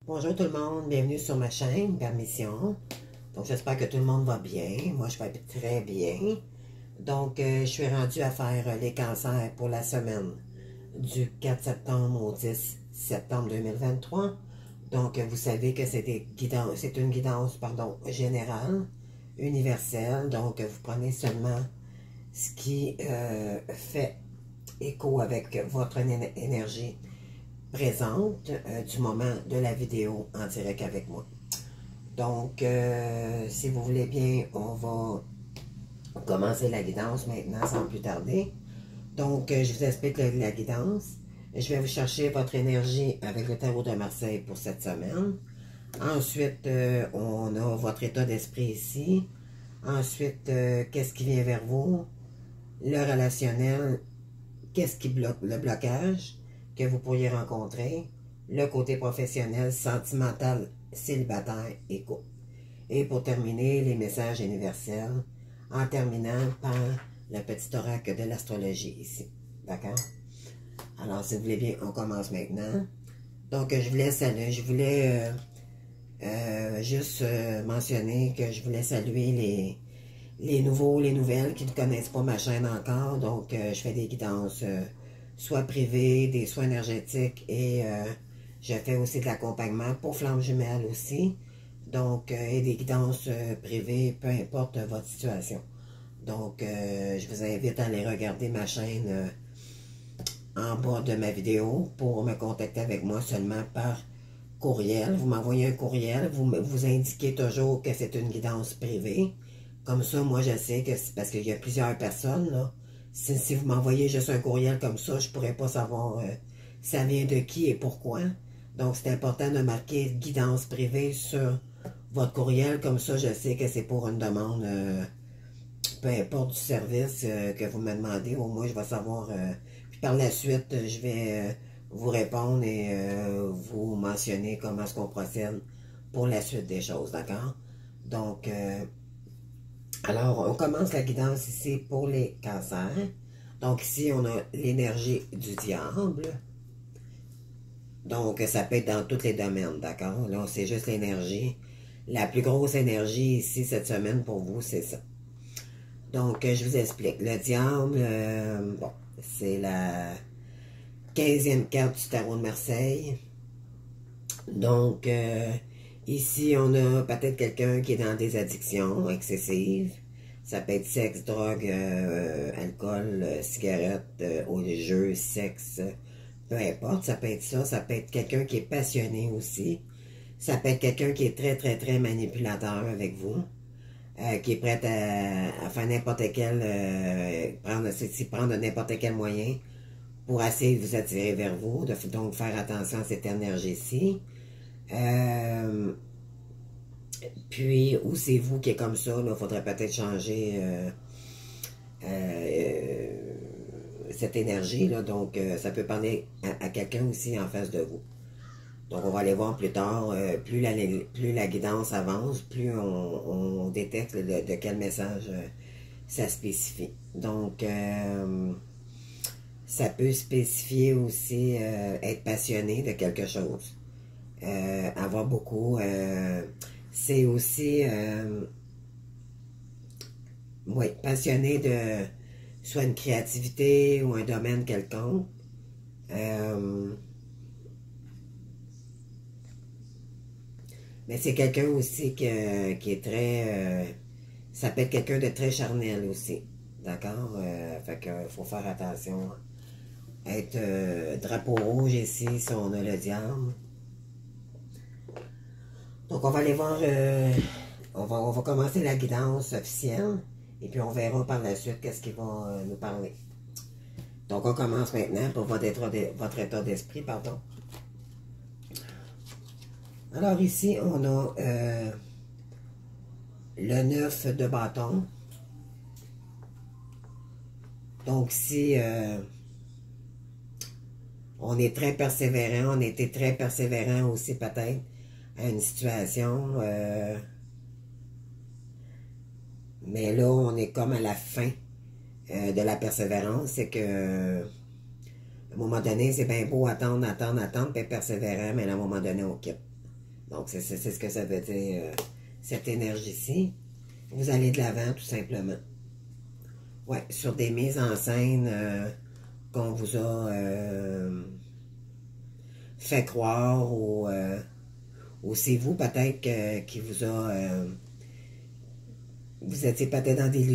Bonjour tout le monde, bienvenue sur ma chaîne, Permission. Donc j'espère que tout le monde va bien, moi je vais très bien. Donc je suis rendue à faire les cancers pour la semaine du 4 septembre au 10 septembre 2023. Donc vous savez que c'est une guidance générale, universelle. Donc vous prenez seulement ce qui fait écho avec votre énergie présente du moment de la vidéo en direct avec moi. Donc, si vous voulez bien, on va commencer la guidance maintenant sans plus tarder. Donc, je vous explique la guidance. Je vais vous chercher votre énergie avec le tarot de Marseille pour cette semaine. Ensuite, on a votre état d'esprit ici. Ensuite, qu'est-ce qui vient vers vous? Le relationnel, qu'est-ce qui bloque le blocage que vous pourriez rencontrer, le côté professionnel, sentimental, célibataire et couple. Et pour terminer, les messages universels, en terminant par le petit oracle de l'astrologie ici. D'accord? Alors, si vous voulez bien, on commence maintenant. Donc, je voulais juste mentionner que je voulais saluer les nouveaux, les nouvelles qui ne connaissent pas ma chaîne encore. Donc, je fais des guidances soit privées, des soins énergétiques et je fais aussi de l'accompagnement pour flammes jumelles aussi. Donc, et des guidances privées, peu importe votre situation. Donc, je vous invite à aller regarder ma chaîne en bas de ma vidéo pour me contacter avec moi seulement par courriel. Vous m'envoyez un courriel, vous indiquez toujours que c'est une guidance privée. Comme ça, moi, je sais que c'est parce qu'il y a plusieurs personnes, là. Si vous m'envoyez juste un courriel comme ça, je ne pourrais pas savoir ça vient de qui et pourquoi. Donc, c'est important de marquer guidance privée sur votre courriel. Comme ça, je sais que c'est pour une demande, peu importe du service que vous me demandez. Au moins, je vais savoir. Puis par la suite, je vais vous répondre et vous mentionner comment est-ce qu'on procède pour la suite des choses, d'accord? Donc, alors, on commence la guidance ici pour les cancers. Donc ici, on a l'énergie du diable. Donc, ça peut être dans tous les domaines, d'accord? Là, c'est juste l'énergie. La plus grosse énergie ici, cette semaine, pour vous, c'est ça. Donc, je vous explique. Le diable, bon, c'est la 15e carte du tarot de Marseille. Donc, ici, on a peut-être quelqu'un qui est dans des addictions excessives. Ça peut être sexe, drogue, alcool, cigarette, au jeu, sexe, peu importe. Ça peut être ça. Ça peut être quelqu'un qui est passionné aussi. Ça peut être quelqu'un qui est très, très, très manipulateur avec vous. Qui est prêt à faire n'importe quel, prendre n'importe quel moyen pour essayer de vous attirer vers vous. Donc, faire attention à cette énergie-ci. Puis, ou c'est vous qui est comme ça, il faudrait peut-être changer cette énergie, là. Donc, ça peut parler à quelqu'un aussi en face de vous. Donc, on va aller voir plus tard, plus la guidance avance, plus on détecte de quel message ça spécifie. Donc, ça peut spécifier aussi être passionné de quelque chose. Avoir beaucoup... c'est aussi... oui, passionné de soit une créativité ou un domaine quelconque. Mais c'est quelqu'un aussi qui est très... ça peut être quelqu'un de très charnel aussi. D'accord? Fait qu'il faut faire attention. Être drapeau rouge ici, si on a le diable. Donc on va aller voir... on va commencer la guidance officielle. Et puis on verra par la suite qu'est-ce qu'il va nous parler. Donc on commence maintenant pour votre état d'esprit, pardon. Alors ici, on a le 9 de bâton. Donc si on est très persévérant, on était très persévérant aussi peut-être à une situation, mais là, on est comme à la fin de la persévérance. C'est que à un moment donné, c'est bien beau attendre, puis être persévérant, mais à un moment donné, on quitte. Donc, c'est ce que ça veut dire, cette énergie-ci. Vous allez de l'avant, tout simplement. Ouais, sur des mises en scène qu'on vous a fait croire ou c'est vous peut-être qui vous a... vous étiez peut-être dans des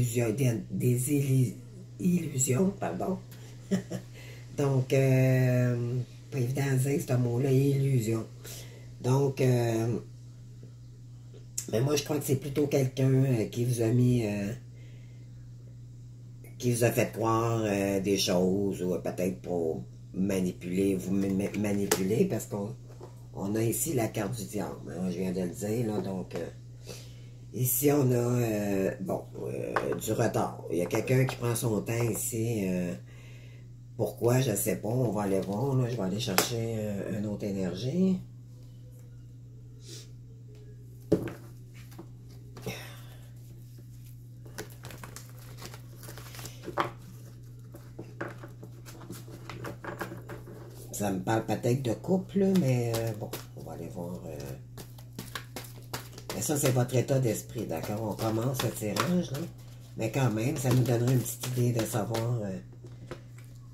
illusions, pardon. Donc, pas évident à dire ce mot-là, illusion. Donc, mais moi je crois que c'est plutôt quelqu'un qui vous a mis... qui vous a fait croire des choses ou peut-être pour manipuler, vous manipuler parce qu'on a ici la carte du diable. Hein, je viens de le dire, là, donc ici on a du retard. Il y a quelqu'un qui prend son temps ici. Pourquoi, je ne sais pas. On va aller voir. Là, je vais aller chercher une autre énergie. Ça me parle peut-être de couple, mais bon, on va aller voir. Mais ça, c'est votre état d'esprit, d'accord? On commence le tirage, là. Mais quand même, ça nous donnerait une petite idée de savoir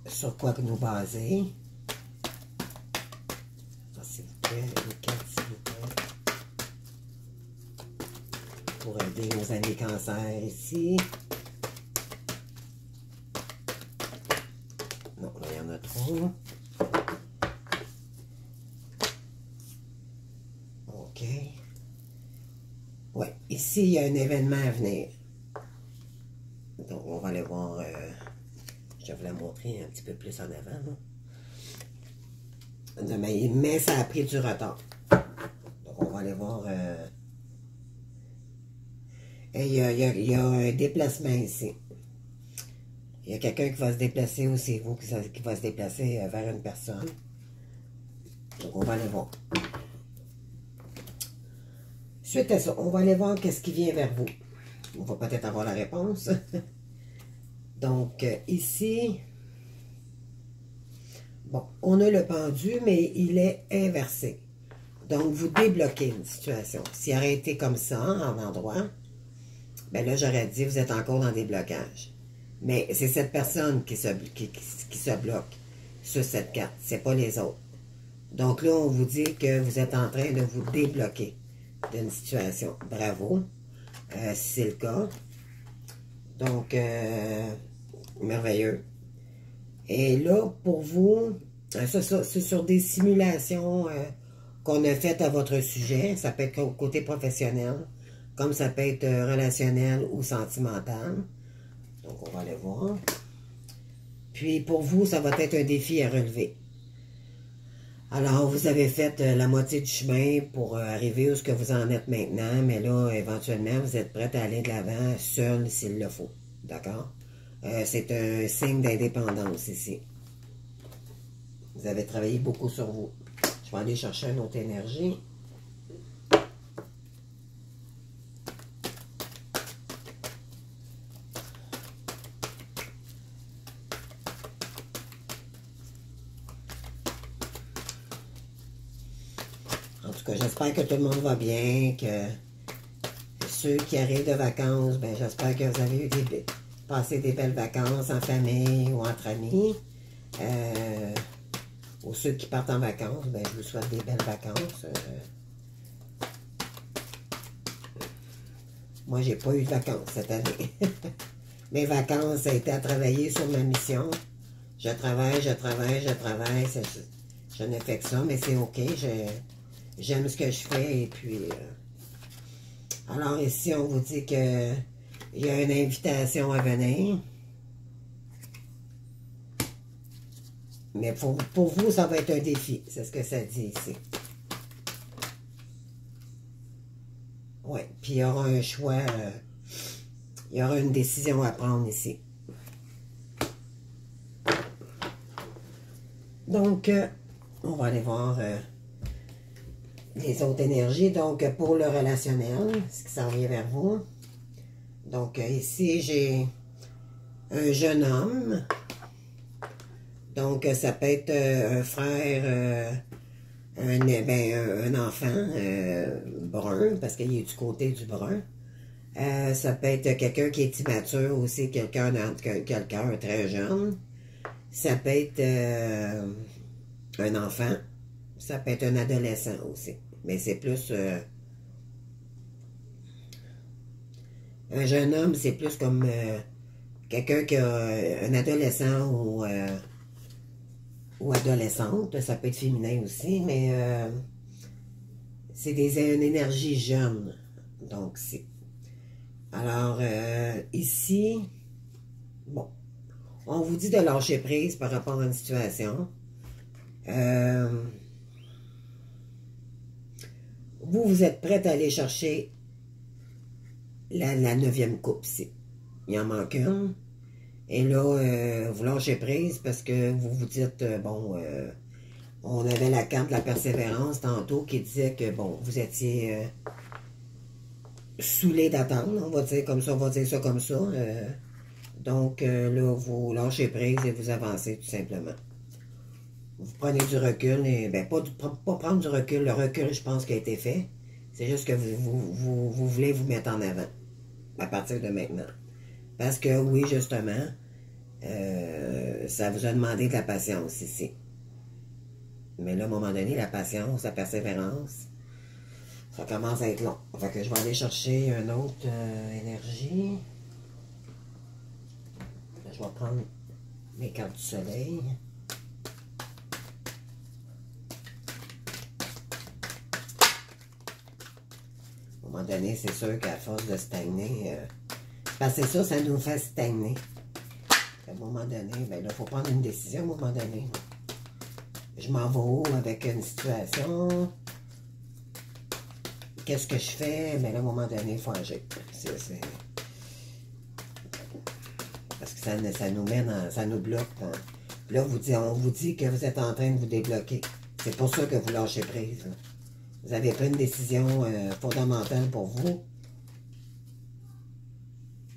sur quoi que nous baser. Ça, s'il vous plaît, les cartes, s'il vous plaît. Pour aider nos amis cancers ici. Non, là, il y en a trop. OK. Ouais, ici, il y a un événement à venir. Donc, on va aller voir. Je vais vous la montrer un petit peu plus en avant. Là. Mais ça a pris du retard. Donc, on va aller voir. Et il y a un déplacement ici. Il y a quelqu'un qui va se déplacer ou c'est vous qui va se déplacer vers une personne. Donc, on va aller voir. Suite à ça, on va aller voir qu'est-ce qui vient vers vous. On va peut-être avoir la réponse. Donc, ici, bon, on a le pendu, mais il est inversé. Donc, vous débloquez une situation. S'il aurait été comme ça, en endroit, ben là, j'aurais dit, vous êtes encore dans des blocages. Mais c'est cette personne qui se bloque sur cette carte. C'est pas les autres. Donc là, on vous dit que vous êtes en train de vous débloquer d'une situation. Bravo. Si c'est le cas. Donc, merveilleux. Et là, pour vous, c'est sur des simulations qu'on a faites à votre sujet. Ça peut être côté professionnel, comme ça peut être relationnel ou sentimental. Donc, on va aller voir. Puis, pour vous, ça va être un défi à relever. Alors, vous avez fait la moitié du chemin pour arriver où ce que vous en êtes maintenant, mais là, éventuellement, vous êtes prêt à aller de l'avant seul s'il le faut. D'accord? C'est un signe d'indépendance ici. Vous avez travaillé beaucoup sur vous. Je vais aller chercher une autre énergie. En tout cas, j'espère que tout le monde va bien, que ceux qui arrivent de vacances, ben j'espère que vous avez passé des belles vacances en famille ou entre amis. Ou ceux qui partent en vacances, ben je vous souhaite des belles vacances. Moi, j'ai pas eu de vacances cette année. Mes vacances, ça a été à travailler sur ma mission. Je travaille. Je ne fais que ça, mais c'est OK. J'aime ce que je fais. Et puis, alors ici, on vous dit que il y a une invitation à venir. Mais pour vous, ça va être un défi. C'est ce que ça dit ici. Oui, puis il y aura un choix. Il y aura une décision à prendre ici. Donc, on va aller voir les autres énergies. Donc, pour le relationnel, ce qui s'en vient vers vous. Donc, ici, j'ai un jeune homme. Donc, ça peut être un frère, un enfant brun, parce qu'il est du côté du brun. Ça peut être quelqu'un qui est immature aussi, quelqu'un très jeune. Ça peut être un enfant. Ça peut être un adolescent aussi. Mais c'est plus... un jeune homme, c'est plus comme quelqu'un qui a un adolescent ou adolescente. Ça peut être féminin aussi, mais c'est une énergie jeune. Donc, c'est... Alors, ici, bon, on vous dit de lâcher prise par rapport à une situation. Vous êtes prête à aller chercher la 9e coupe ici. Il en manque une. Et là, vous lâchez prise parce que vous vous dites, bon, on avait la carte de la persévérance tantôt qui disait que, bon, vous étiez saoulé d'attendre, on va dire comme ça, on va dire ça comme ça. Donc, là, vous lâchez prise et vous avancez tout simplement. Vous prenez du recul, et ben pas prendre du recul, le recul, je pense, qui a été fait. C'est juste que vous voulez vous mettre en avant à partir de maintenant. Parce que, oui, justement, ça vous a demandé de la patience ici. Mais là, à un moment donné, la patience, la persévérance, ça commence à être long. Fait que je vais aller chercher une autre énergie. Je vais prendre mes cartes du soleil. À un moment donné, c'est sûr qu'à force de stagner, parce que c'est ça nous fait stagner. À un moment donné, ben là, il faut prendre une décision à un moment donné. Je m'en vais où avec une situation? Qu'est-ce que je fais? Mais là, à un moment donné, il faut agir. Parce que ça nous mène, ça nous bloque. Là, on vous dit que vous êtes en train de vous débloquer. C'est pour ça que vous lâchez prise. Là. Vous avez pris une décision fondamentale pour vous.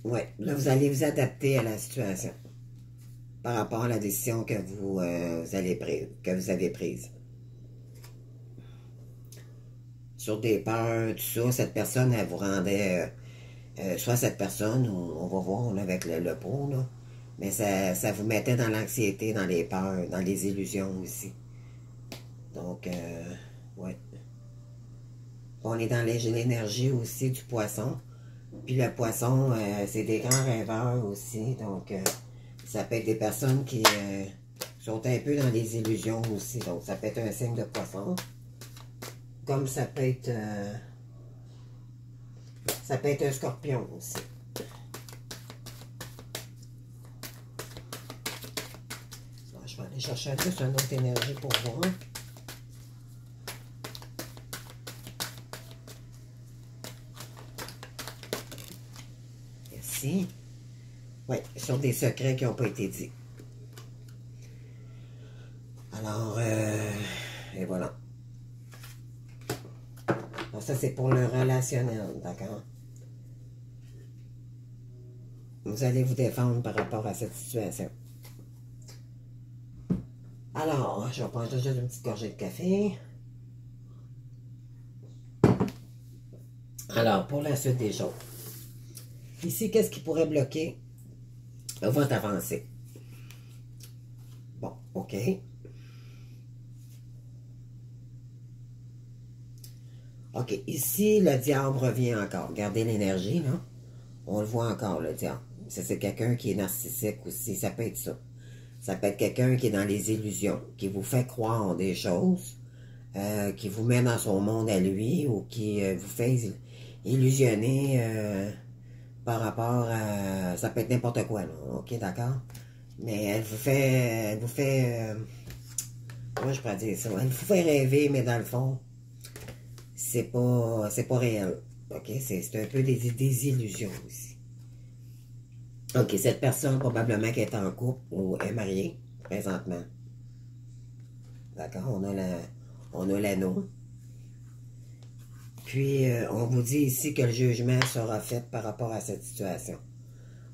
Oui, là, vous allez vous adapter à la situation par rapport à la décision que vous avez prise. Sur des peurs, tout ça, cette personne, elle vous rendait, soit cette personne, on va voir là, avec le pot, là, mais ça vous mettait dans l'anxiété, dans les peurs, dans les illusions aussi. Donc, ouais. On est dans l'énergie aussi du poisson. Puis le poisson, c'est des grands rêveurs aussi. Donc, ça peut être des personnes qui sont un peu dans les illusions aussi. Donc, ça peut être un signe de poisson. Comme ça peut être un scorpion aussi. Bon, je vais aller chercher juste une autre énergie pour voir. Ici. Oui, sur des secrets qui n'ont pas été dits. Alors, et voilà. Donc ça, c'est pour le relationnel, d'accord? Vous allez vous défendre par rapport à cette situation. Alors, je vais prendre juste une petite gorgée de café. Alors, pour la suite des choses. Ici, qu'est-ce qui pourrait bloquer votre avancée? Bon, OK. OK, ici, le diable revient encore. Regardez l'énergie, là. On le voit encore, le diable. C'est quelqu'un qui est narcissique aussi. Ça peut être ça. Ça peut être quelqu'un qui est dans les illusions, qui vous fait croire des choses, qui vous met dans son monde à lui ou qui vous fait illusionner par rapport à... Ça peut être n'importe quoi, là. OK, d'accord? Mais elle vous fait... comment je pourrais dire ça? Elle vous fait rêver, mais dans le fond, c'est pas réel. OK? C'est un peu des illusions aussi. OK, cette personne, probablement qu'elle est en couple ou est mariée, présentement. D'accord? On a l'anneau. Puis, on vous dit ici que le jugement sera fait par rapport à cette situation.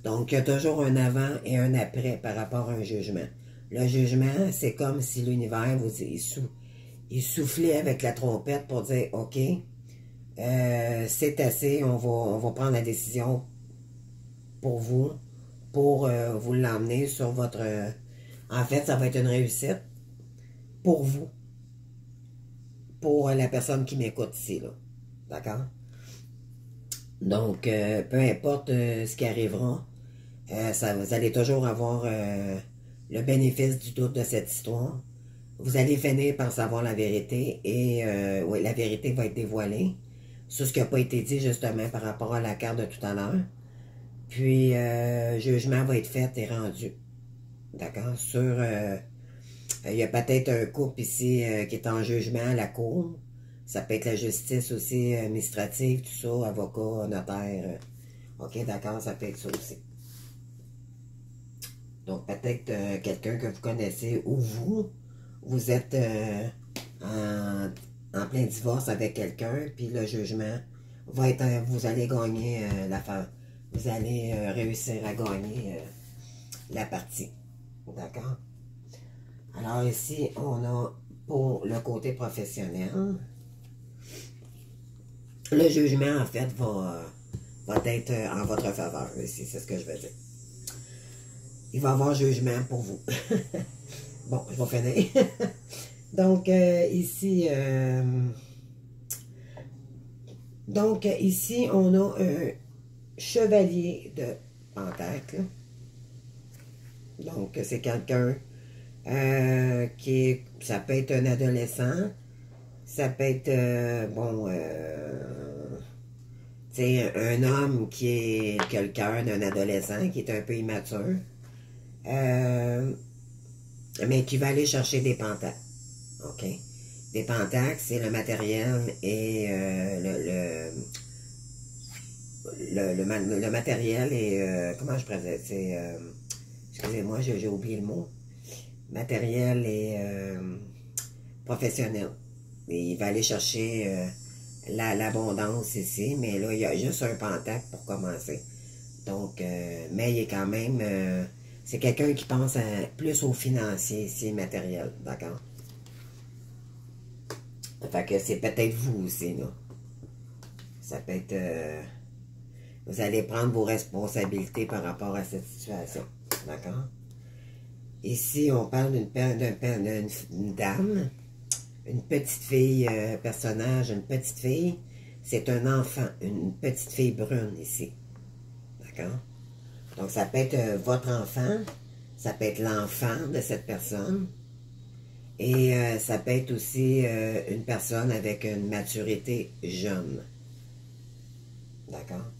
Donc, il y a toujours un avant et un après par rapport à un jugement. Le jugement, c'est comme si l'univers il soufflait avec la trompette pour dire, OK, c'est assez, on va prendre la décision pour vous, pour vous l'emmener sur votre... en fait, ça va être une réussite pour vous, pour la personne qui m'écoute ici, là. D'accord? Donc, peu importe ce qui arrivera, vous allez toujours avoir le bénéfice du doute de cette histoire. Vous allez finir par savoir la vérité et oui, la vérité va être dévoilée sur ce qui n'a pas été dit justement par rapport à la carte de tout à l'heure. Puis, jugement va être fait et rendu. D'accord? Il y a peut-être un couple ici qui est en jugement à la cour. Ça peut être la justice aussi administrative, tout ça, avocat, notaire. OK, d'accord, ça peut être ça aussi. Donc, peut-être quelqu'un que vous connaissez ou vous êtes en plein divorce avec quelqu'un, puis le jugement va être, vous allez gagner l'affaire. Vous allez réussir à gagner la partie. D'accord? Alors ici, on a pour le côté professionnel, le jugement, en fait, va être en votre faveur. Ici, c'est ce que je veux dire. Il va y avoir jugement pour vous. Bon, je vais finir. Donc, ici, on a un chevalier de pentacle. Donc, c'est quelqu'un ça peut être un adolescent, ça peut être, un homme qui a le cœur d'un adolescent, qui est un peu immature, mais qui va aller chercher des pentacles. OK? Des pentacles, c'est le matériel et le matériel et, comment je présente? Excusez-moi, j'ai oublié le mot. Matériel et professionnel. Et il va aller chercher l'abondance ici, mais là, il y a juste un pentacle pour commencer. Donc, mais il est quand même... c'est quelqu'un qui pense plus au financier ici, matériel, d'accord? Fait que c'est peut-être vous aussi, là. Ça peut être... vous allez prendre vos responsabilités par rapport à cette situation, d'accord? Ici, on parle d'une dame, une petite fille, personnage, une petite fille. C'est un enfant, une petite fille brune ici. D'accord? Donc, ça peut être votre enfant, ça peut être l'enfant de cette personne, et ça peut être aussi une personne avec une maturité jeune. D'accord?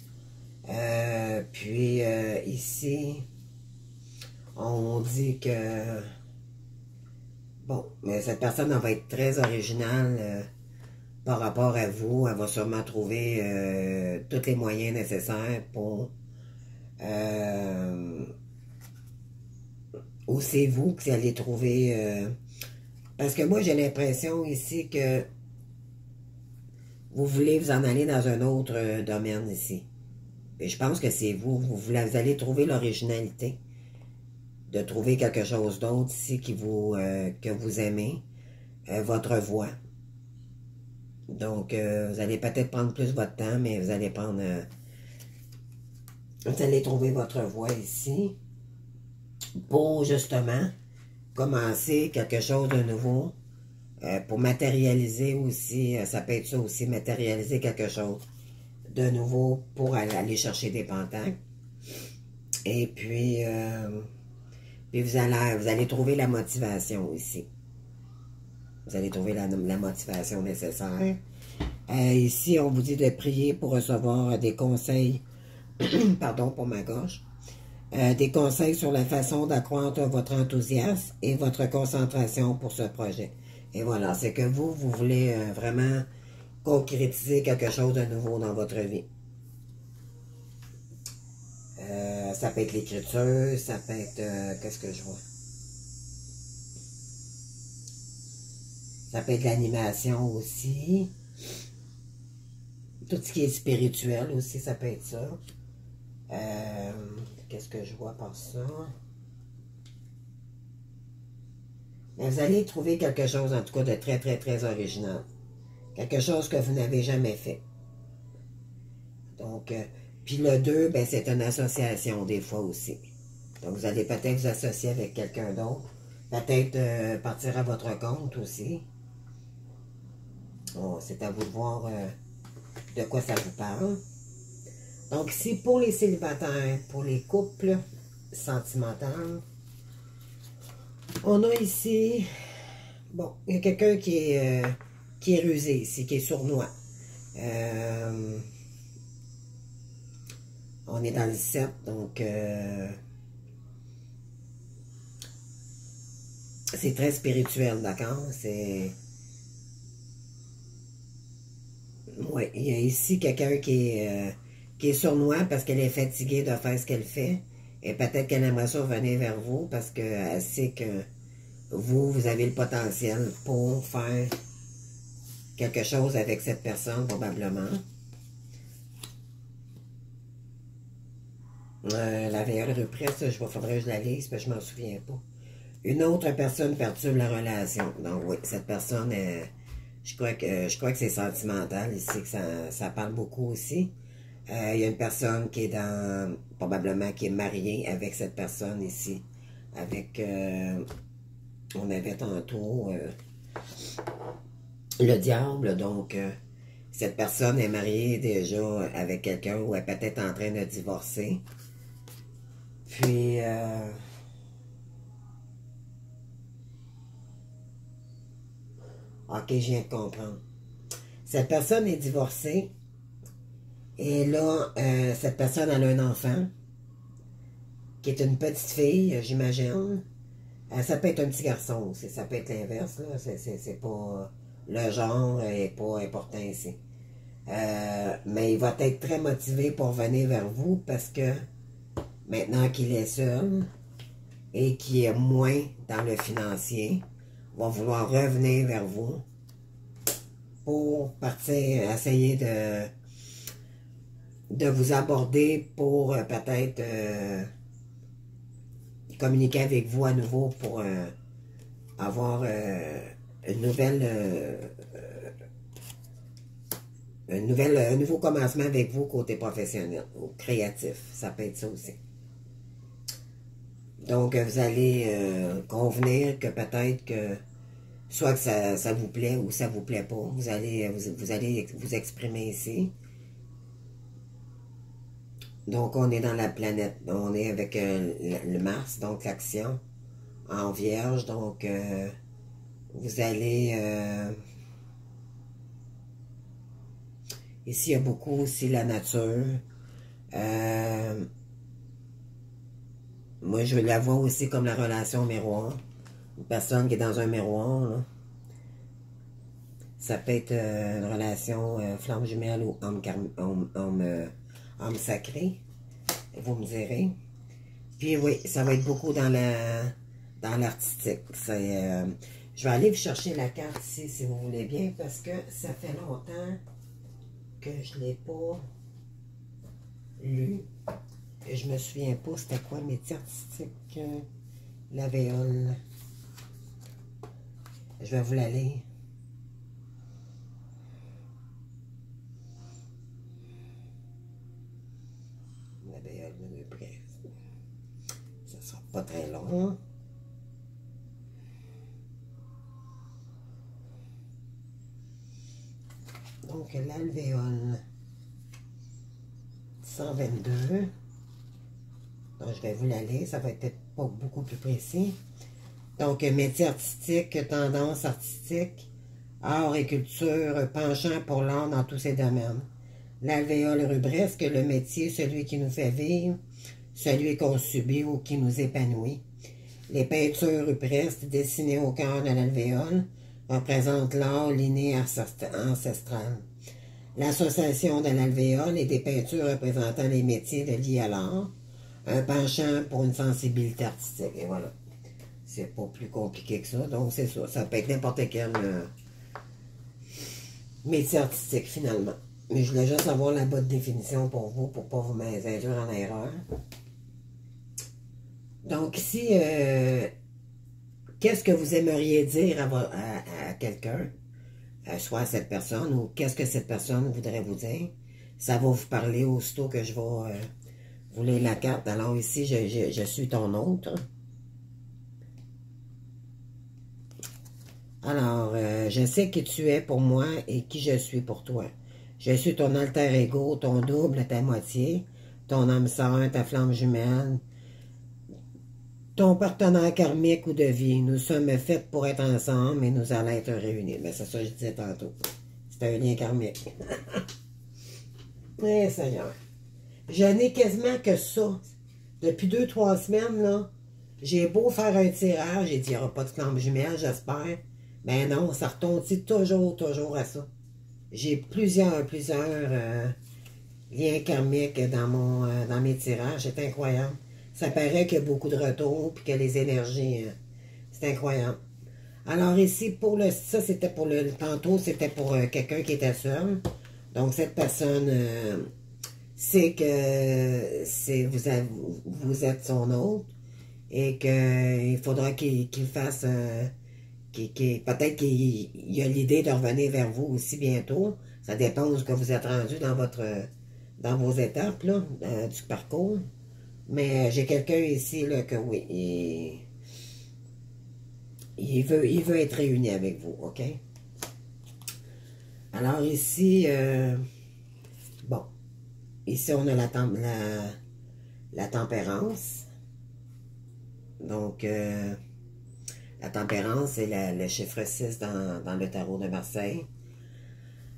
Puis, ici... on dit que, bon, mais cette personne elle va être très originale par rapport à vous. Elle va sûrement trouver tous les moyens nécessaires pour... ou c'est vous qui allez trouver... parce que moi, j'ai l'impression ici que vous voulez vous en aller dans un autre domaine ici. Et je pense que c'est vous. Vous allez trouver l'originalité. De trouver quelque chose d'autre ici que vous aimez, votre voix. Donc, vous allez peut-être prendre plus votre temps, mais vous allez prendre... vous allez trouver votre voix ici pour, justement, commencer quelque chose de nouveau, pour matérialiser aussi, ça peut être ça aussi, matérialiser quelque chose de nouveau pour aller chercher des pentacles. Et puis... puis vous allez trouver la motivation ici. Vous allez trouver la motivation nécessaire. Ici, on vous dit de prier pour recevoir des conseils, pardon pour ma gorge, des conseils sur la façon d'accroître votre enthousiasme et votre concentration pour ce projet. Et voilà, c'est que vous voulez vraiment concrétiser quelque chose de nouveau dans votre vie. Ça peut être l'écriture, ça peut être... qu'est-ce que je vois? Ça peut être l'animation aussi. Tout ce qui est spirituel aussi, ça peut être ça. Qu'est-ce que je vois par ça? Mais vous allez trouver quelque chose, en tout cas, de très, très, très original. Quelque chose que vous n'avez jamais fait. Donc, puis le 2, ben, c'est une association des fois aussi. Donc, vous allez peut-être vous associer avec quelqu'un d'autre. Peut-être partir à votre compte aussi. Bon, c'est à vous de voir de quoi ça vous parle. Donc, ici, pour les célibataires, pour les couples sentimentaux, on a ici, bon, il y a quelqu'un qui est rusé ici, qui est sournois. On est dans le 7, donc c'est très spirituel, d'accord? C'est... Oui, il y a ici quelqu'un qui est sournois parce qu'elle est fatiguée de faire ce qu'elle fait. Et peut-être qu'elle aimerait ça venir vers vous parce qu'elle sait que vous avez le potentiel pour faire quelque chose avec cette personne, probablement. La veilleuse represse, faudrait que je la lise, parce que je m'en souviens pas. Une autre personne perturbe la relation. Donc oui, cette personne, je crois que c'est sentimental ici, que ça parle beaucoup aussi. Il y a une personne qui est probablement qui est mariée avec cette personne ici. Avec, on avait tantôt le diable, donc cette personne est mariée déjà avec quelqu'un ou est peut-être en train de divorcer. Puis, ok, je viens de comprendre. Cette personne est divorcée. Et là, cette personne a un enfant, qui est une petite fille, j'imagine. Ça peut être un petit garçon aussi, ça peut être l'inverse, là. C'est pas... Le genre n'est pas important ici. Mais il va être très motivé pour venir vers vous parce que maintenant qu'il est seul et qu'il est moins dans le financier, il va vouloir revenir vers vous pour partir, essayer de vous aborder pour peut-être communiquer avec vous à nouveau pour avoir un nouveau commencement avec vous côté professionnel ou créatif. Ça peut être ça aussi. Donc, vous allez convenir que peut-être que soit que ça vous plaît ou ça vous plaît pas. Vous allez vous exprimer ici. Donc, on est dans la planète. On est avec le Mars, donc l'action en Vierge. Donc, vous allez... ici, il y a beaucoup aussi la nature. Moi, je la vois aussi comme la relation miroir. Une personne qui est dans un miroir, là. Ça peut être une relation flamme jumelle ou homme sacré. Vous me direz. Puis oui, ça va être beaucoup dans l'artistique. Je vais aller vous chercher la carte ici, si vous voulez bien, parce que ça fait longtemps que je ne l'ai pas lu. Et je me souviens pas c'était quoi le métier artistique, la véole. Je vais vous la lire. La véole de près. Ça sera pas très long. Donc, l'alvéole 122. Donc, je vais vous la lire. Ça va être pas beaucoup plus précis. Donc, métier artistique, tendance artistique, art et culture, penchant pour l'art dans tous ces domaines. L'alvéole rubresque, le métier, celui qui nous fait vivre, celui qu'on subit ou qui nous épanouit. Les peintures rupestres dessinées au cœur de l'alvéole représentent l'art l'inné ancestral. L'association de l'alvéole et des peintures représentant les métiers liés à l'art, un penchant pour une sensibilité artistique. Et voilà. C'est pas plus compliqué que ça. Donc, c'est ça. Ça peut être n'importe quel métier artistique, finalement. Mais je voulais juste avoir la bonne définition pour vous, pour ne pas vous induire en erreur. Donc, ici, qu'est-ce que vous aimeriez dire à quelqu'un, soit à cette personne, ou qu'est-ce que cette personne voudrait vous dire. Ça va vous parler aussitôt que je vais vous lire la carte. Alors ici, je suis ton hôte. Alors, je sais qui tu es pour moi et qui je suis pour toi. Je suis ton alter ego, ton double, ta moitié, ton âme sœur, ta flamme jumelle, ton partenaire karmique ou de vie. Nous sommes faits pour être ensemble et nous allons être réunis. Mais c'est ça que je disais tantôt. C'est un lien karmique. Eh, Seigneur. Je n'ai quasiment que ça. Depuis 2-3 semaines, là, j'ai beau faire un tirage, j'ai dit, il n'y aura pas de flamme jumelle, j'espère. Ben non, ça retombe toujours à ça. J'ai plusieurs liens karmiques dans mes tirages. C'est incroyable. Ça paraît qu'il y a beaucoup de retours, puis que les énergies, c'est incroyable. Alors ici, ça c'était pour tantôt, c'était pour quelqu'un qui était seul. Donc cette personne sait que vous êtes son hôte et qu'il faudra qu'il fasse, peut-être qu'il a l'idée de revenir vers vous aussi bientôt. Ça dépend de ce que vous êtes rendu dans vos étapes là, du parcours. Mais j'ai quelqu'un ici là, que oui, il veut être réuni avec vous, OK? Alors ici, bon, ici on a la tempérance. Donc, la tempérance, c'est le chiffre 6 dans le tarot de Marseille.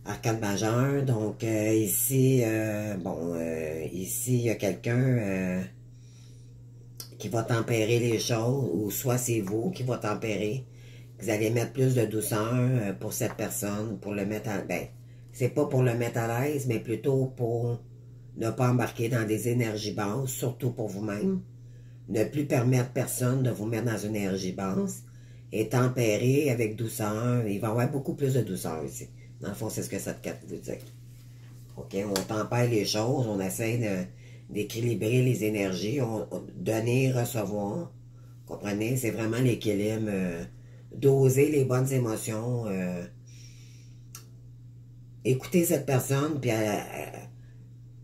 Arcade majeur. Donc, ici, ici, il y a quelqu'un qui va tempérer les choses, ou soit c'est vous qui va tempérer. Vous allez mettre plus de douceur pour cette personne, pour le mettre à... Ben, c'est pas pour le mettre à l'aise, mais plutôt pour ne pas embarquer dans des énergies basses, surtout pour vous-même. Ne plus permettre personne de vous mettre dans une énergie basse et tempérer avec douceur. Il va y avoir beaucoup plus de douceur ici. Dans le fond, c'est ce que cette carte vous dit. OK, on tempère les choses, on essaie d'équilibrer les énergies, donner, recevoir. Comprenez? C'est vraiment l'équilibre, doser les bonnes émotions. Écoutez cette personne, puis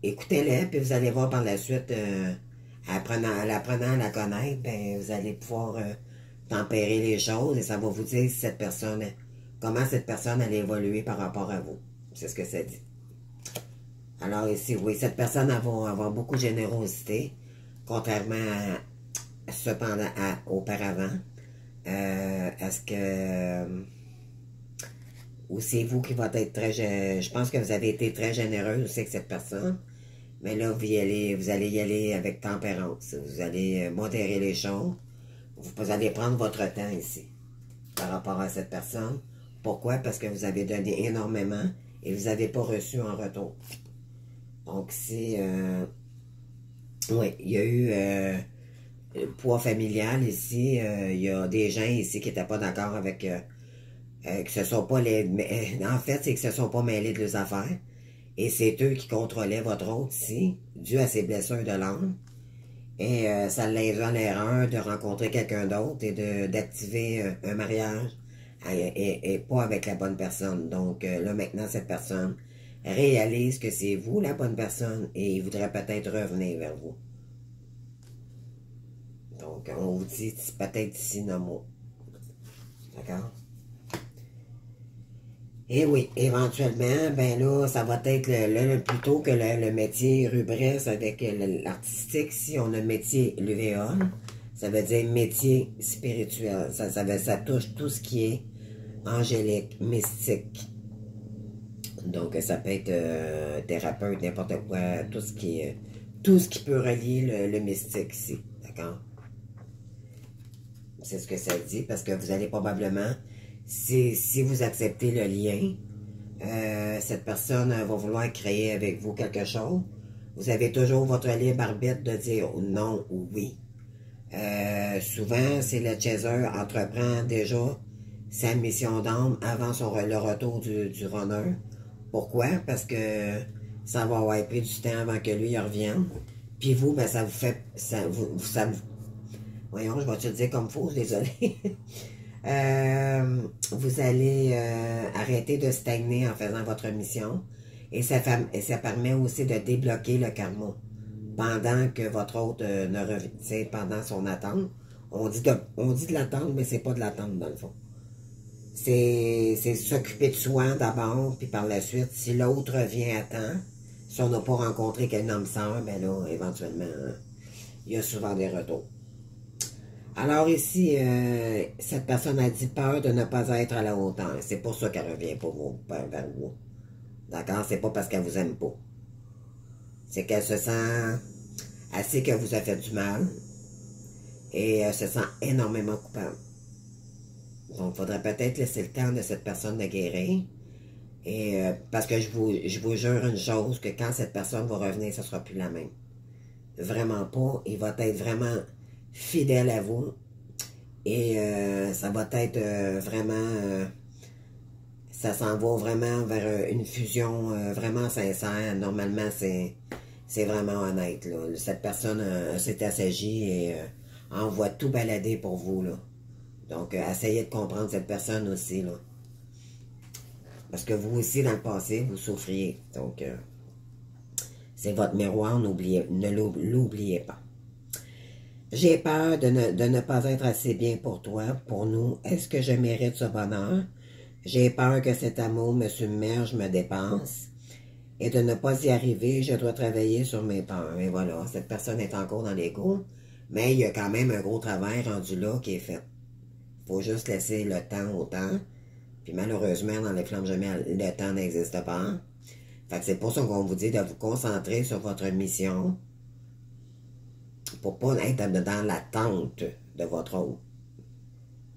écoutez-la, puis vous allez voir par la suite, apprenant à la connaître, ben, vous allez pouvoir tempérer les choses et ça va vous dire si comment cette personne allait évoluer par rapport à vous. C'est ce que ça dit. Alors ici, oui, cette personne va avoir beaucoup de générosité, contrairement auparavant. Est-ce que... ou c'est vous qui va être très... Je pense que vous avez été très généreux aussi avec cette personne. Mais là, vous allez y aller avec tempérance. Vous allez modérer les choses. Vous allez prendre votre temps ici par rapport à cette personne. Pourquoi? Parce que vous avez donné énormément et vous n'avez pas reçu en retour. Donc, si... oui, il y a eu le poids familial ici. Il y a des gens ici qui n'étaient pas d'accord avec... que ce sont pas les... en fait, c'est que ce ne sont pas mêlés de leurs affaires. Et c'est eux qui contrôlaient votre hôte ici, dû à ses blessures de l'âme. Et ça les a l'erreur de rencontrer quelqu'un d'autre et d'activer un mariage et pas avec la bonne personne. Donc là, maintenant, cette personne réalise que c'est vous la bonne personne et il voudrait peut-être revenir vers vous. Donc, on vous dit peut-être d'ici 9 mois. D'accord? Et oui, éventuellement, ben là, ça va être plutôt que le métier rubresse avec l'artistique. Si on a métier l'UVA, ça veut dire métier spirituel. Ça touche tout ce qui est angélique, mystique. Donc, ça peut être thérapeute, n'importe quoi, tout ce qui peut relier le mystique ici. D'accord? C'est ce que ça dit, parce que vous allez probablement... Si vous acceptez le lien, cette personne va vouloir créer avec vous quelque chose. Vous avez toujours votre libre arbitre de dire non ou oui. Souvent, c'est le chaser entreprend déjà sa mission d'âme avant le retour du runner. Pourquoi? Parce que ça va avoir pris du temps avant que lui revienne. Puis vous, ben, ça vous fait... voyons, je vais te le dire comme faux, désolé. Vous allez arrêter de stagner en faisant votre mission. Et ça permet aussi de débloquer le karma. Pendant que votre hôte ne revient, pendant son attente. On dit de l'attendre, mais c'est pas de l'attente dans le fond. C'est s'occuper de soi d'abord, puis par la suite, si l'autre revient à temps, si on n'a pas rencontré quel homme sœur, ben là, éventuellement, il y a souvent des retours. Alors ici, cette personne a dit peur de ne pas être à la hauteur. C'est pour ça qu'elle revient pas vers vous. D'accord? C'est pas parce qu'elle vous aime pas. C'est qu'elle se sent assez que vous a fait du mal et elle se sent énormément coupable. Donc, il faudrait peut-être laisser le temps de cette personne de guérir. Et parce que je vous jure une chose, que quand cette personne va revenir, ça ne sera plus la même. Vraiment pas. Il va être vraiment fidèle à vous. Et ça va être vraiment... ça s'en va vraiment vers une fusion vraiment sincère. Normalement, c'est vraiment honnête. Là. Cette personne s'est assagie et envoie tout balader pour vous. Là. Donc, essayez de comprendre cette personne aussi. Là. Parce que vous aussi, dans le passé, vous souffriez. Donc, c'est votre miroir, ne l'oubliez pas. J'ai peur de ne pas être assez bien pour toi, pour nous. Est-ce que je mérite ce bonheur? J'ai peur que cet amour me submerge, me dépasse. Et de ne pas y arriver, je dois travailler sur mes peurs. Et voilà, cette personne est encore dans l'ego. Mais il y a quand même un gros travail rendu là qui est fait. Il faut juste laisser le temps au temps. Puis malheureusement, dans les flammes jumelles, le temps n'existe pas. Fait que c'est pour ça qu'on vous dit de vous concentrer sur votre mission pour pas être dans l'attente de votre hôte.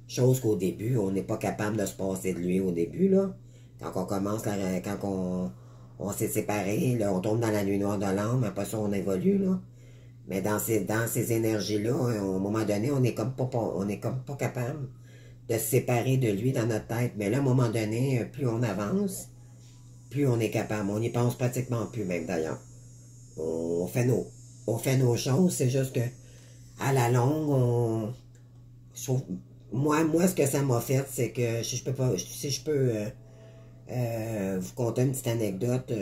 Chose qu'au début, on n'est pas capable de se passer de lui au début, là. Quand on commence, quand on s'est séparés, là, on tombe dans la nuit noire de l'âme, après ça, on évolue, là. Mais dans ces énergies-là, au moment donné, on est comme pas capable de se séparer de lui dans notre tête. Mais là, à un moment donné, plus on avance, plus on est capable. On n'y pense pratiquement plus, même d'ailleurs. On fait nos choses, c'est juste que à la longue, moi, ce que ça m'a fait, c'est que si je peux vous conter une petite anecdote,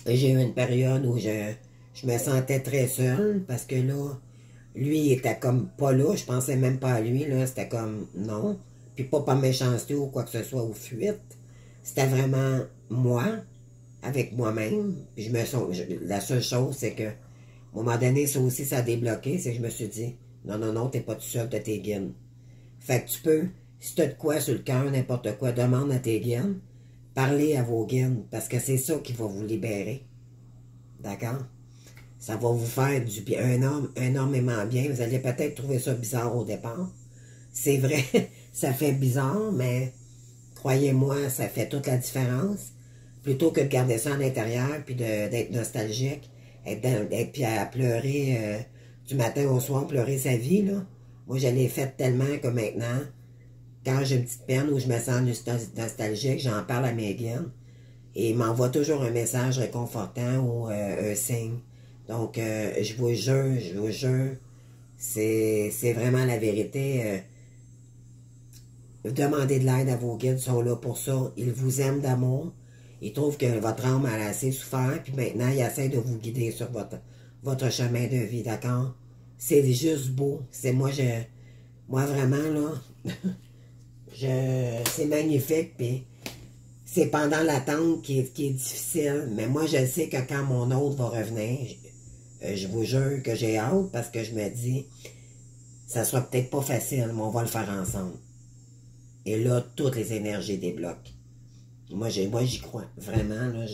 j'ai eu une période où je me sentais très seule parce que là, lui, il était comme pas là, je pensais même pas à lui, là, c'était comme non. Puis pas par méchanceté ou quoi que ce soit, ou fuite. C'était vraiment moi, avec moi-même. Puis la seule chose, c'est que, à un moment donné, ça aussi, ça a débloqué, c'est que je me suis dit, non, t'es pas tout seul, t'as tes guides. Fait que tu peux, si t'as de quoi sur le cœur, n'importe quoi, demande à tes guides, parlez à vos guides, parce que c'est ça qui va vous libérer. D'accord? Ça va vous faire du bien, énormément bien. Vous allez peut-être trouver ça bizarre au départ. C'est vrai, ça fait bizarre, mais croyez-moi, ça fait toute la différence. Plutôt que de garder ça à l'intérieur, puis d'être nostalgique, puis à pleurer du matin au soir, pleurer sa vie, là. Moi, je l'ai fait tellement que maintenant, quand j'ai une petite peine ou je me sens nostalgique, j'en parle à mes guides. Et ils m'envoient toujours un message réconfortant ou un signe. Donc, je vous jure, c'est vraiment la vérité. Demandez de l'aide à vos guides, ils sont là pour ça. Ils vous aiment d'amour. Ils trouvent que votre âme a assez souffert, puis maintenant, ils essaient de vous guider sur votre chemin de vie, d'accord? C'est juste beau. C'est moi vraiment, là, c'est magnifique, puis c'est pendant l'attente qui est difficile. Mais moi, je sais que quand mon hôte va revenir, je vous jure que j'ai hâte parce que je me dis, ça sera peut-être pas facile, mais on va le faire ensemble. Et là, toutes les énergies débloquent. Moi, j'y crois. Vraiment, là,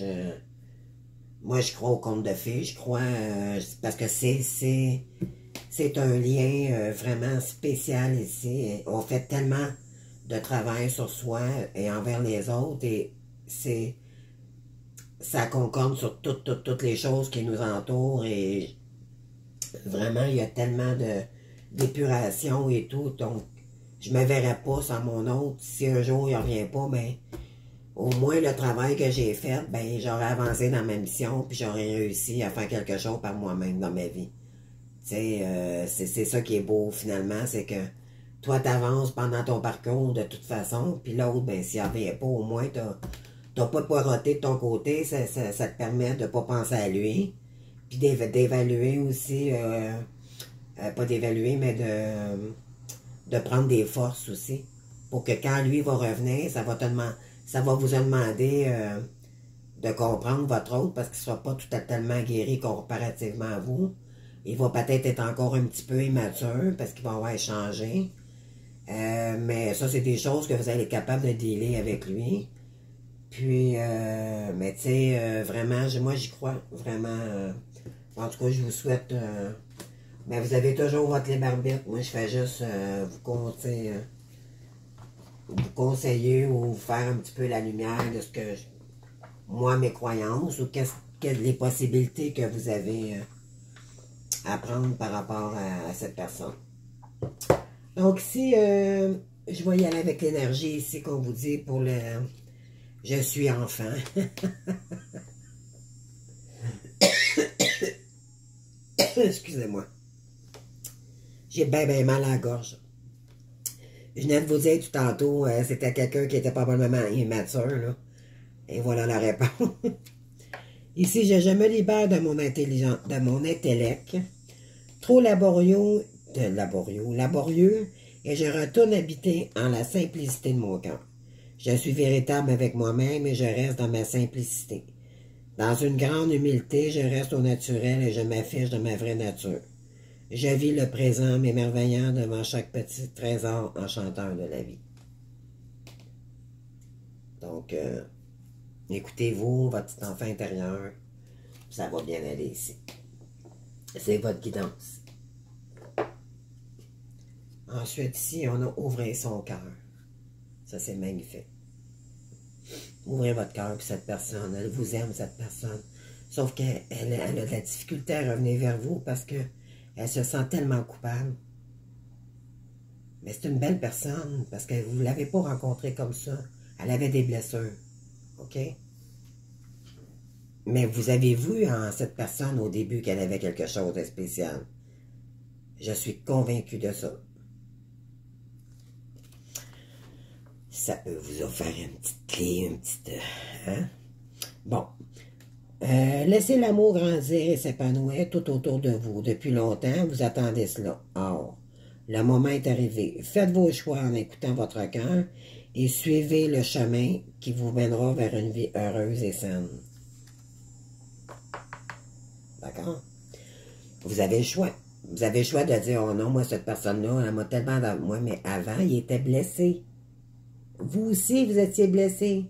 moi, je crois au conte de fées. Je crois, parce que c'est un lien vraiment spécial ici. On fait tellement de travail sur soi et envers les autres et ça concorde sur toutes les choses qui nous entourent et vraiment, il y a tellement d'épuration et tout, donc je me verrais pas sans mon autre. Si un jour il revient pas, ben au moins le travail que j'ai fait, ben j'aurais avancé dans ma mission puis j'aurais réussi à faire quelque chose par moi-même dans ma vie. Tu sais, c'est ça qui est beau finalement, c'est que toi, t'avances pendant ton parcours de toute façon, puis l'autre, ben, s'il n'y en vient pas, au moins, t'as pas poireauté de ton côté, ça te permet de pas penser à lui, puis d'évaluer aussi, pas d'évaluer, mais de prendre des forces aussi, pour que quand lui va revenir, ça va vous demander de comprendre votre autre, parce qu'il ne sera pas tout tellement guéri comparativement à vous. Il va peut-être être encore un petit peu immature, parce qu'il va avoir changé. Mais ça, c'est des choses que vous allez être capable de dealer avec lui. Puis, mais tu sais, vraiment, moi, j'y crois. Vraiment. En tout cas, je vous souhaite... mais vous avez toujours votre libre arbitre. Moi, je fais juste vous conseiller ou vous faire un petit peu la lumière de ce que... moi, mes croyances, ou quelles les possibilités que vous avez à prendre par rapport à cette personne. Donc ici, je vais y aller avec l'énergie ici qu'on vous dit pour le « je suis enfant ». Excusez-moi. J'ai bien mal à la gorge. Je venais de vous dire tout tantôt, c'était quelqu'un qui était probablement immature, là. Et voilà la réponse. Ici, je me libère de mon intelligence, de mon intellect, trop laborieux, et je retourne habiter en la simplicité de mon cœur. Je suis véritable avec moi-même et je reste dans ma simplicité. Dans une grande humilité, je reste au naturel et je m'affiche de ma vraie nature. Je vis le présent m'émerveillant devant chaque petit trésor enchanteur de la vie. Donc, écoutez-vous, votre petit enfant intérieur, ça va bien aller ici. C'est votre guidance. Ensuite, ici, on a ouvrir son cœur. Ça, c'est magnifique. Ouvrez votre cœur, puis cette personne, elle vous aime, cette personne. Sauf qu'elle a de la difficulté à revenir vers vous parce qu'elle se sent tellement coupable. Mais c'est une belle personne parce que vous ne l'avez pas rencontrée comme ça. Elle avait des blessures. OK? Mais vous avez vu en cette personne au début qu'elle avait quelque chose de spécial. Je suis convaincu de ça. Ça peut vous offrir une petite clé, une petite... hein? Bon. Laissez l'amour grandir et s'épanouir tout autour de vous. Depuis longtemps, vous attendez cela. Or, le moment est arrivé. Faites vos choix en écoutant votre cœur et suivez le chemin qui vous mènera vers une vie heureuse et saine. D'accord? Vous avez le choix. Vous avez le choix de dire, oh non, moi, cette personne-là, elle m'a tellement dans moi, mais avant, il était blessé. Vous aussi, vous étiez blessé.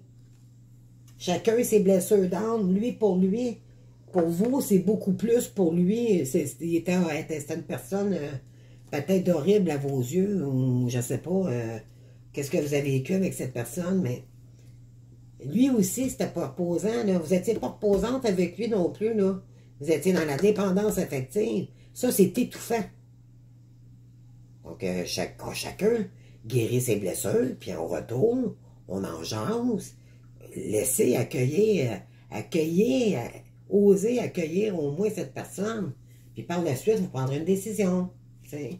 Chacun ses blessures d'âme. Lui, pour vous, c'est beaucoup plus pour lui. C'était une personne peut-être horrible à vos yeux, ou je ne sais pas qu'est-ce que vous avez vécu avec cette personne, mais lui aussi, c'était pas reposant. Là. Vous n'étiez pas reposante avec lui non plus. Là. Vous étiez dans la dépendance affective. Ça, c'est étouffant. Donc, chacun guérit ses blessures, puis on retourne, on en jase, laissez oser accueillir au moins cette personne, puis par la suite, vous prendrez une décision. T'sais.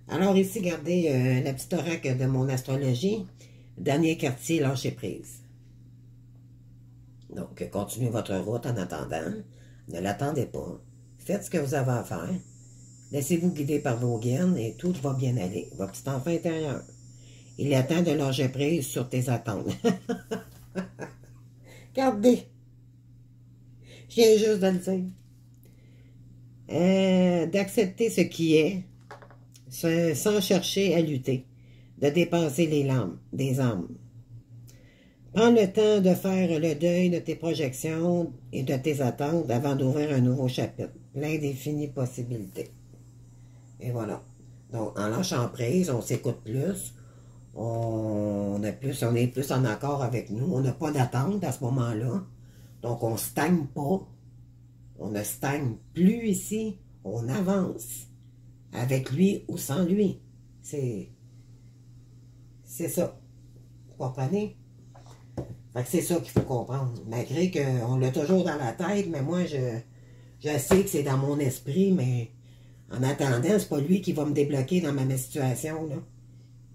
Alors ici, regardez la petite oracle de mon astrologie, dernier quartier, lâchez prise. Donc, continuez votre route en attendant, ne l'attendez pas, faites ce que vous avez à faire, laissez-vous guider par vos guides et tout va bien aller. Votre petit enfant intérieur. Il est temps de lâcher prise sur tes attentes. Regardez. Je viens juste de le dire. D'accepter ce qui est, sans chercher à lutter. De dépasser des âmes. Prends le temps de faire le deuil de tes projections et de tes attentes avant d'ouvrir un nouveau chapitre. Plein d'infinies possibilités. Et voilà. Donc, en lâchant prise, on s'écoute plus. On est plus en accord avec nous. On n'a pas d'attente à ce moment-là. Donc, on ne stagne pas. On ne stagne plus ici. On avance. Avec lui ou sans lui. C'est ça. Vous comprenez? Fait que c'est ça qu'il faut comprendre. Malgré qu'on l'a toujours dans la tête, mais moi, je sais que c'est dans mon esprit, mais En attendant, c'est pas lui qui va me débloquer dans ma situation, là.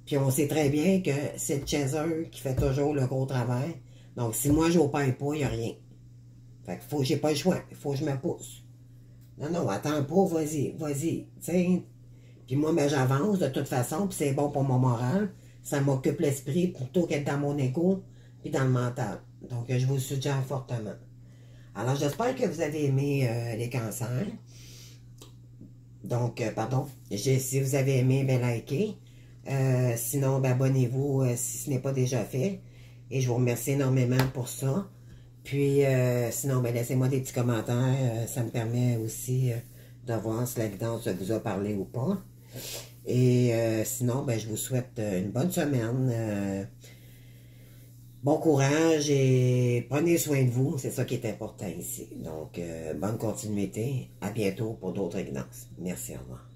Puis on sait très bien que c'est le chaser qui fait toujours le gros travail. Donc, si moi, je n'opère pas, il n'y a rien. Fait que j'ai pas le choix. Il faut que je me pousse. Non, non, attends pas, vas-y, vas-y. T'sais. Puis moi, ben, j'avance de toute façon, puis c'est bon pour mon moral. Ça m'occupe l'esprit plutôt qu'être dans mon ego puis dans le mental. Donc, je vous le suggère fortement. Alors, j'espère que vous avez aimé les cancers. Donc, pardon. Si vous avez aimé, ben likez. Sinon, ben, abonnez-vous si ce n'est pas déjà fait. Et je vous remercie énormément pour ça. Puis, sinon, ben, laissez-moi des petits commentaires. Ça me permet aussi de voir si la guidance vous a parlé ou pas. Et sinon, ben, je vous souhaite une bonne semaine. Bon courage et prenez soin de vous. C'est ça qui est important ici. Donc, bonne continuité. À bientôt pour d'autres guidances. Merci, au revoir.